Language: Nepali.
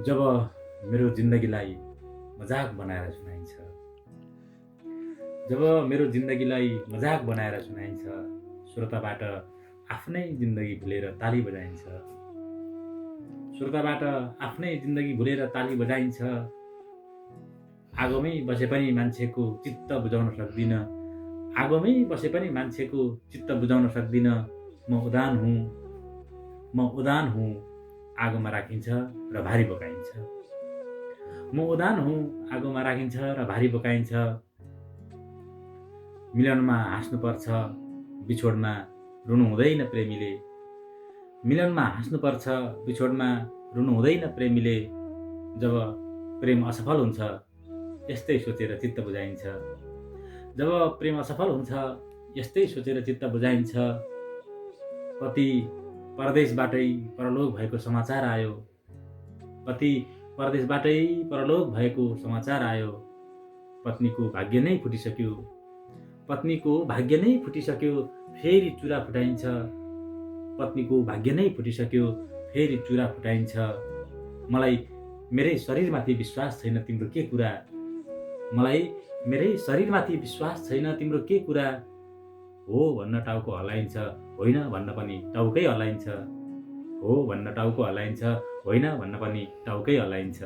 जब मेरो जिन्दगीलाई मजाक बनाएर सुनाइन्छ, जब मेरो जिन्दगीलाई मजाक बनाएर सुनाइन्छ, श्रोताबाट आफ्नै जिन्दगी भुलेर ताली बजाइन्छ, श्रोताबाट आफ्नै जिन्दगी भुलेर ताली बजाइन्छ। आगोमै बसे पनि मान्छेको चित्त बुझाउन सक्दिन, आगोमै बसे पनि मान्छेको चित्त बुझाउन सक्दिन। म उदान हुँ, म उदान हुँ, आगोमा राखिन्छ र भारी बोकाइन्छ। म उदान हुँ, आगोमा राखिन्छ र भारी बोकाइन्छ। मिलनमा हाँस्नुपर्छ, बिछोडमा रुनु हुँदैन प्रेमीले। मिलनमा हाँस्नुपर्छ, बिछोडमा रुनु हुँदैन प्रेमीले। जब प्रेम असफल हुन्छ, यस्तै सोचेर चित्त बुझाइन्छ। जब प्रेम असफल हुन्छ, यस्तै सोचेर चित्त बुझाइन्छ। पति परदेशबाटै परलोक भएको समाचार आयो, पति परदेशबाटै परलोक भएको समाचार आयो। पत्नीको भाग्य नै फुटिसक्यो, पत्नीको भाग्य नै फुटिसक्यो, फेरि चुरा फुटाइन्छ। पत्नीको भाग्य नै फुटिसक्यो, फेरि चुरा फुटाइन्छ। मलाई मेरै शरीरमाथि विश्वास छैन तिम्रो के कुरा, मलाई मेरै शरीरमाथि विश्वास छैन तिम्रो के कुरा। हो भन्न टाउको हल्लाइन्छ, होइन भन्न पनि टाउकै हल्लाइन्छ। हो भन्न टाउको हल्लाइन्छ, होइन भन्न पनि टाउकै हल्लाइन्छ।